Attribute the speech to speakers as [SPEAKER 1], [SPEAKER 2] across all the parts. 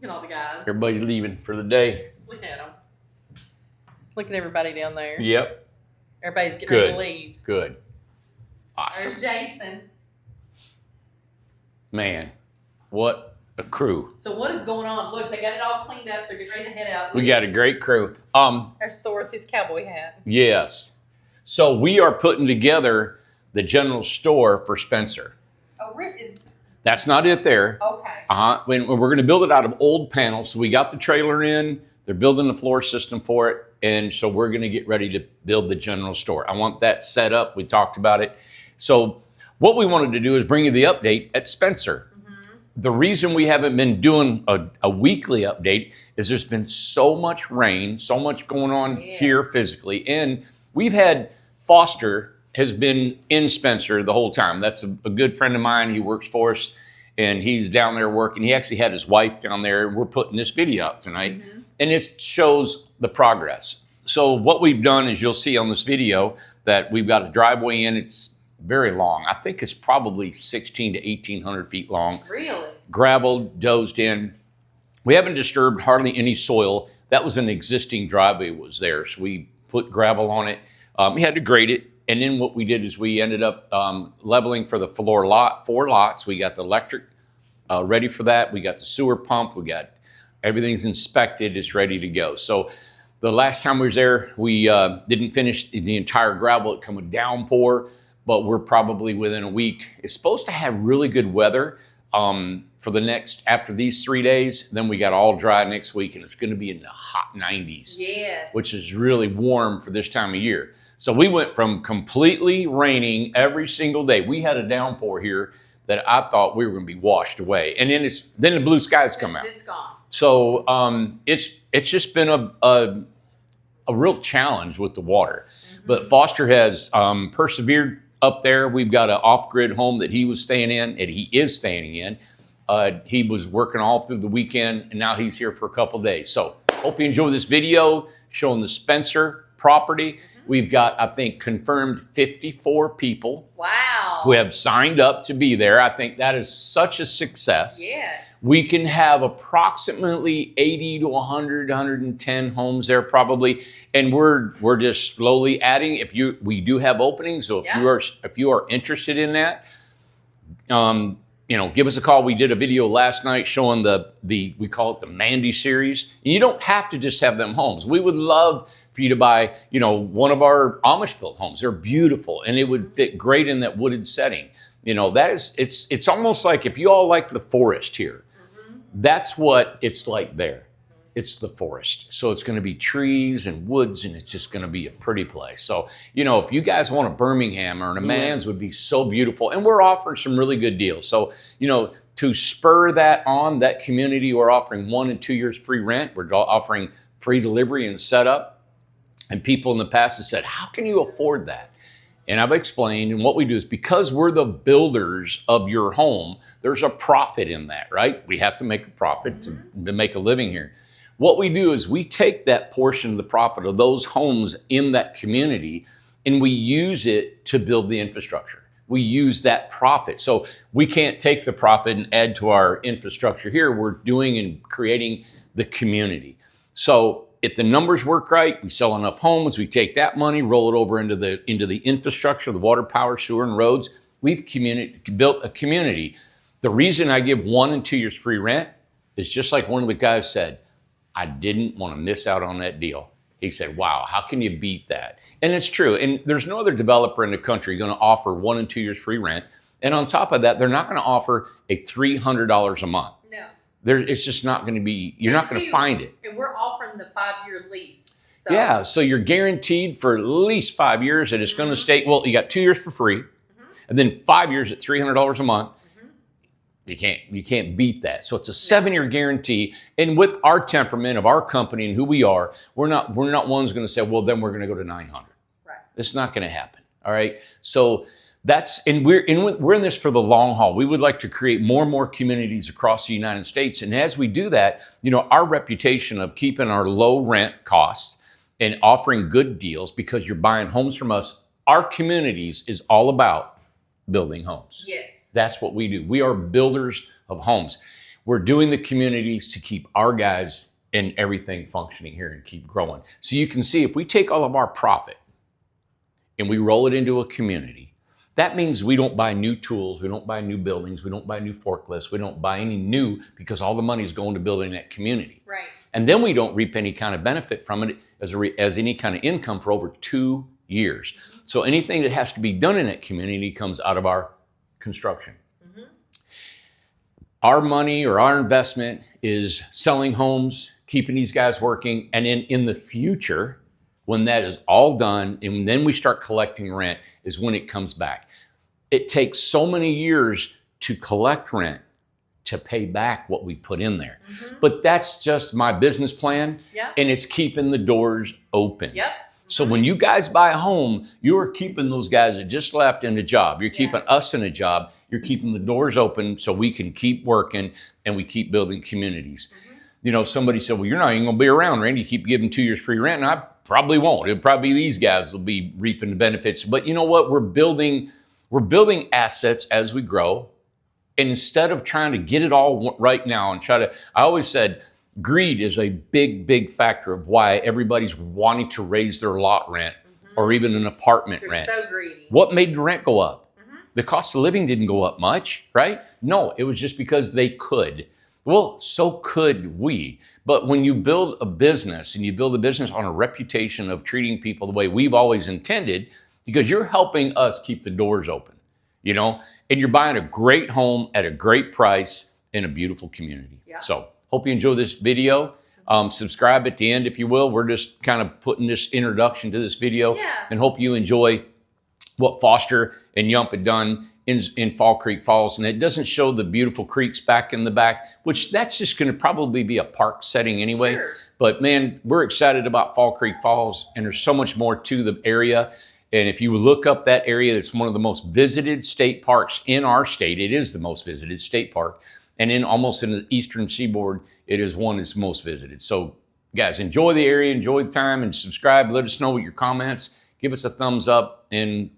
[SPEAKER 1] at all the guys.
[SPEAKER 2] Everybody's leaving for the day.
[SPEAKER 1] Look at them. Look at everybody down there.
[SPEAKER 2] Yep.
[SPEAKER 1] Everybody's getting ready to leave.
[SPEAKER 2] Good. Awesome.
[SPEAKER 1] There's Jason.
[SPEAKER 2] Man, what a crew.
[SPEAKER 1] So what is going on? Look, they got it all cleaned up. They're getting ready to head out.
[SPEAKER 2] We got a great crew.
[SPEAKER 1] There's Thor with his cowboy hat.
[SPEAKER 2] Yes. So we are putting together the general store for Spencer.
[SPEAKER 1] Oh, Rick is...
[SPEAKER 2] That's not it there.
[SPEAKER 1] Okay.
[SPEAKER 2] We're going to build it out of old panels. So we got the trailer in. They're building the floor system for it. And so we're going to get ready to build the general store. I want that set up. We talked about it. So what we wanted to do is bring you the update at Spencer. Mm-hmm. The reason we haven't been doing a weekly update is there's been so much rain, so much going on here physically. And we've had Foster has been in Spencer the whole time. That's a good friend of mine. He works for us, and he's down there working. He actually had his wife down there, and we're putting this video out tonight, and it shows the progress. So what we've done is you'll see on this video that we've got a driveway in. It's very long. I think it's probably 1,600 to 1,800 feet long.
[SPEAKER 1] Really?
[SPEAKER 2] Gravel, dozed in. We haven't disturbed hardly any soil. That was an existing driveway was there, so we put gravel on it. We had to grade it. And then what we did is we ended up leveling for the floor lot, 4 lots. We got the electric ready for that. We got the sewer pump. We got everything's inspected. It's ready to go. So the last time we was there, we didn't finish the entire gravel. It come with downpour, but we're probably within a week. It's supposed to have really good weather for the next, after these 3 days. Then we got all dry next week, and it's going to be in the hot 90s.
[SPEAKER 1] Yes.
[SPEAKER 2] Which is really warm for this time of year. So we went from completely raining every single day. We had a downpour here that I thought we were going to be washed away. And then the blue skies come out.
[SPEAKER 1] It's gone.
[SPEAKER 2] So it's just been a real challenge with the water. Mm-hmm. But Foster has persevered up there. We've got an off-grid home that he was staying in, and he is staying in. He was working all through the weekend, and now he's here for a couple of days. So hope you enjoy this video showing the Spencer property. We've got, I think, confirmed 54 people.
[SPEAKER 1] Wow.
[SPEAKER 2] Who have signed up to be there. I think that is such a success.
[SPEAKER 1] Yes.
[SPEAKER 2] We can have approximately 80 to 100, 110 homes there probably. And we're just slowly adding. We do have openings. So if you are interested in that, give us a call. We did a video last night showing we call it the Mandy series. And you don't have to just have them homes. We would love for you to buy, one of our Amish built homes. They're beautiful, and it would fit great in that wooded setting. It's almost like if you all like the forest here, that's what it's like there. It's the forest. So it's going to be trees and woods, and it's just going to be a pretty place. So, if you guys want a Birmingham or an Amans would be so beautiful. And we're offering some really good deals. So, to spur that on, that community, we're offering 1 and 2 years free rent. We're offering free delivery and setup. And people in the past have said, how can you afford that? And I've explained, and what we do is because we're the builders of your home, there's a profit in that, right? We have to make a profit to make a living here. What we do is we take that portion of the profit of those homes in that community, and we use it to build the infrastructure. We use that profit. So we can't take the profit and add to our infrastructure here. We're doing and creating the community. So if the numbers work right, we sell enough homes, we take that money, roll it over into the infrastructure, the water, power, sewer, and roads. We've built a community. The reason I give 1 and 2 years free rent is just like one of the guys said, I didn't want to miss out on that deal. He said, wow, how can you beat that? And it's true. And there's no other developer in the country going to offer 1 and 2 years free rent. And on top of that, they're not going to offer a $300 a month.
[SPEAKER 1] No.
[SPEAKER 2] It's just not going to be, you're not going to find it.
[SPEAKER 1] And we're offering the 5-year lease. So.
[SPEAKER 2] Yeah, so you're guaranteed for at least 5 years that it's going to stay, well, you got 2 years for free, and then 5 years at $300 a month. You can't beat that. So it's a 7-year guarantee. And with our temperament of our company and who we are, we're not ones going to say, well, then we're going to go to 900.
[SPEAKER 1] Right.
[SPEAKER 2] It's not going to happen. All right. So we're in this for the long haul. We would like to create more and more communities across the United States. And as we do that, our reputation of keeping our low rent costs and offering good deals because you're buying homes from us, our communities is all about building homes.
[SPEAKER 1] Yes.
[SPEAKER 2] That's what we do. We are builders of homes. We're doing the communities to keep our guys and everything functioning here and keep growing. So you can see if we take all of our profit and we roll it into a community, that means we don't buy new tools, we don't buy new buildings, we don't buy new forklifts, we don't buy any new, because all the money is going to building that community.
[SPEAKER 1] Right.
[SPEAKER 2] And then we don't reap any kind of benefit from it as any kind of income for over 2 years. So anything that has to be done in that community comes out of our construction. Our money or our investment is selling homes, keeping these guys working, and in the future, when that is all done, and then we start collecting rent, is when it comes back. It takes so many years to collect rent to pay back what we put in there. But that's just my business plan, and it's keeping the doors open. So when you guys buy a home, you are keeping those guys that just left in a job. You're keeping us in a job. You're keeping the doors open so we can keep working and we keep building communities. You know, somebody said, well, you're not even going to be around, Randy. You keep giving 2 years free rent. And I probably won't. It'll probably be these guys will be reaping the benefits. But you know what? We're building assets as we grow. And instead of trying to get it all right now and I always said, greed is a big, big factor of why everybody's wanting to raise their lot rent or even an apartment rent.
[SPEAKER 1] They're so greedy.
[SPEAKER 2] What made the rent go up? The cost of living didn't go up much, right? No, it was just because they could. Well, so could we. But when you build a business and you build a business on a reputation of treating people the way we've always intended, because you're helping us keep the doors open, you know, and you're buying a great home at a great price in a beautiful community. So hope you enjoy this video. Subscribe at the end, if you will. We're just kind of putting this introduction to this video and hope you enjoy what Foster and Yump had done in Fall Creek Falls. And it doesn't show the beautiful creeks back in the back, which that's just going to probably be a park setting anyway. But man, we're excited about Fall Creek Falls, and there's so much more to the area. And if you look up that area, it's one of the most visited state parks in our state. It is the most visited state park. And almost in the eastern seaboard, it is one that's most visited. So guys, enjoy the area, enjoy the time, and subscribe. Let us know what your comments. Give us a thumbs up and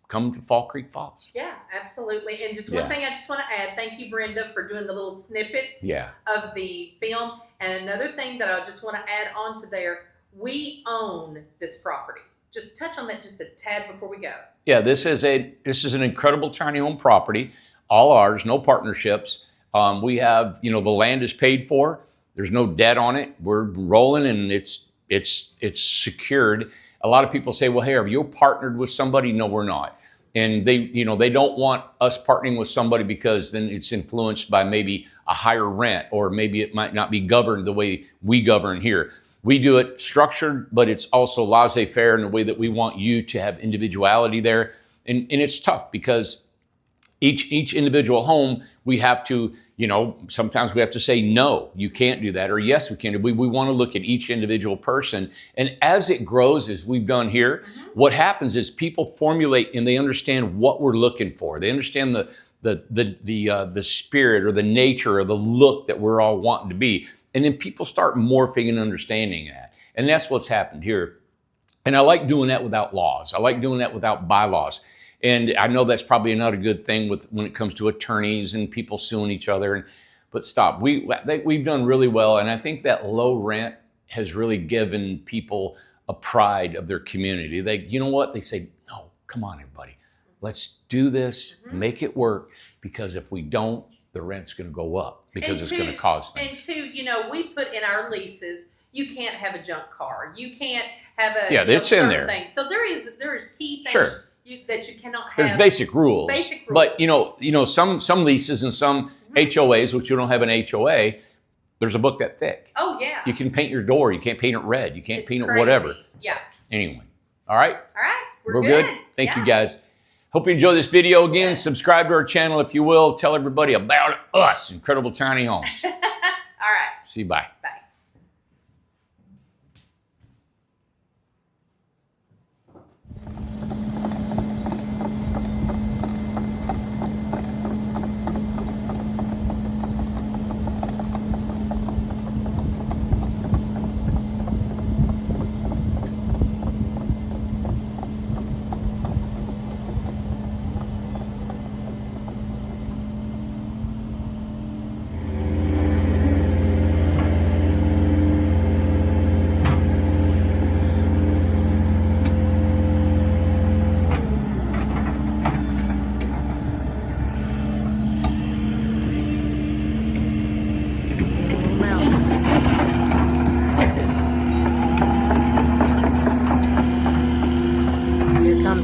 [SPEAKER 2] come to Fall Creek Falls.
[SPEAKER 1] Yeah, absolutely. And just one thing I just want to add, thank you, Brenda, for doing the little snippets of the film. And another thing that I just want to add on to there, we own this property. Just touch on that just a tad before we go. Yeah,
[SPEAKER 2] this is an incredible tiny home property, all ours, no partnerships. We have, the land is paid for. There's no debt on it. We're rolling, and it's secured. A lot of people say, well, hey, are you partnered with somebody? No, we're not. And they don't want us partnering with somebody because then it's influenced by maybe a higher rent, or maybe it might not be governed the way we govern here. We do it structured, but it's also laissez-faire in the way that we want you to have individuality there. And it's tough because each individual home, we have to, sometimes we have to say, no, you can't do that, or yes, we can. We want to look at each individual person. And as it grows, as we've done here, what happens is people formulate and they understand what we're looking for. They understand the spirit or the nature or the look that we're all wanting to be. And then people start morphing and understanding that. And that's what's happened here. And I like doing that without laws. I like doing that without bylaws. And I know that's probably not a good thing when it comes to attorneys and people suing each other. But stop. We've done really well. And I think that low rent has really given people a pride of their community. You know what? They say, no, come on, everybody. Let's do this, make it work. Because if we don't, the rent's going to go up because it's going to cause things.
[SPEAKER 1] And two, we put in our leases, you can't have a junk car. You can't have a
[SPEAKER 2] it's in there.
[SPEAKER 1] Things. So there is key things that you cannot have.
[SPEAKER 2] There's basic rules. But some leases and some HOAs, which you don't have an HOA, there's a book that thick.
[SPEAKER 1] Oh yeah.
[SPEAKER 2] You can paint your door. You can't paint it red. You can't paint it whatever.
[SPEAKER 1] Yeah.
[SPEAKER 2] Anyway. All right.
[SPEAKER 1] All right.
[SPEAKER 2] We're good. Thank you guys. Hope you enjoy this video. Again, subscribe to our channel if you will. Tell everybody about us, Incredible Tiny Homes.
[SPEAKER 1] All right.
[SPEAKER 2] See you. Bye.
[SPEAKER 1] Bye.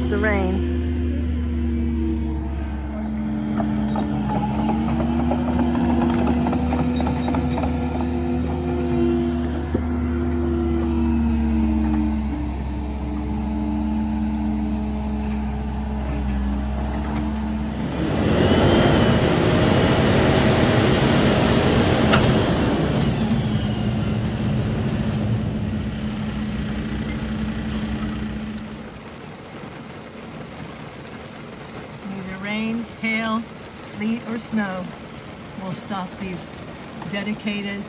[SPEAKER 3] There's the rain. Rain, hail, sleet, or snow will stop these dedicated,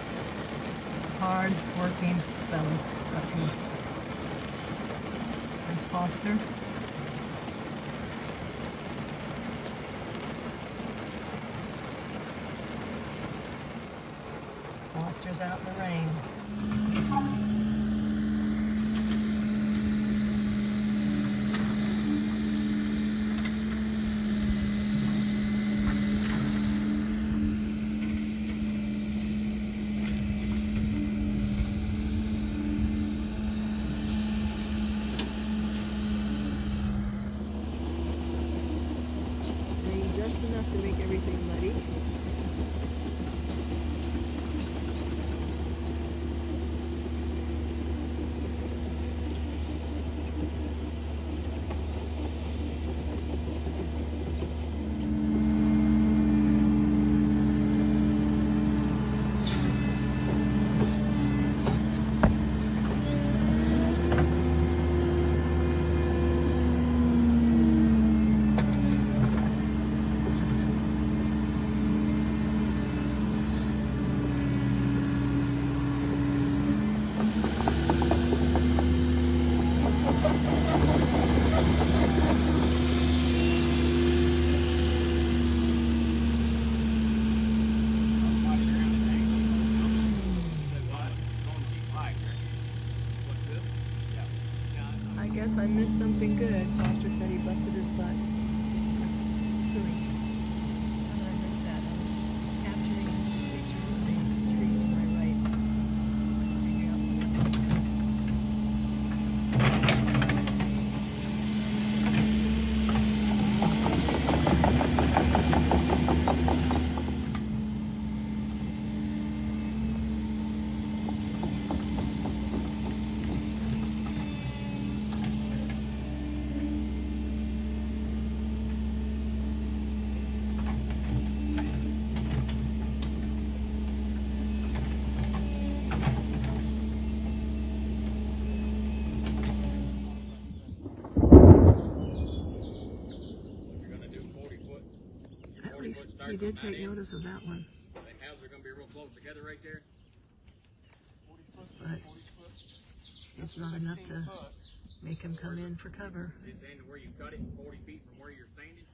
[SPEAKER 3] hard-working fellas up here. There's Foster. Foster's out in the rain. Just enough to make everything muddy. I guess I missed something good. Foster said he busted his butt. Really? How did I miss that? I was capturing pictures of the trees to my right. Figuring out what it is. At least he did take notice of that one.
[SPEAKER 4] The halves are going to be real close together right there.
[SPEAKER 3] But it's not enough to make him come in for cover.
[SPEAKER 4] Just saying to where you cut it, 40 feet from where you're standing.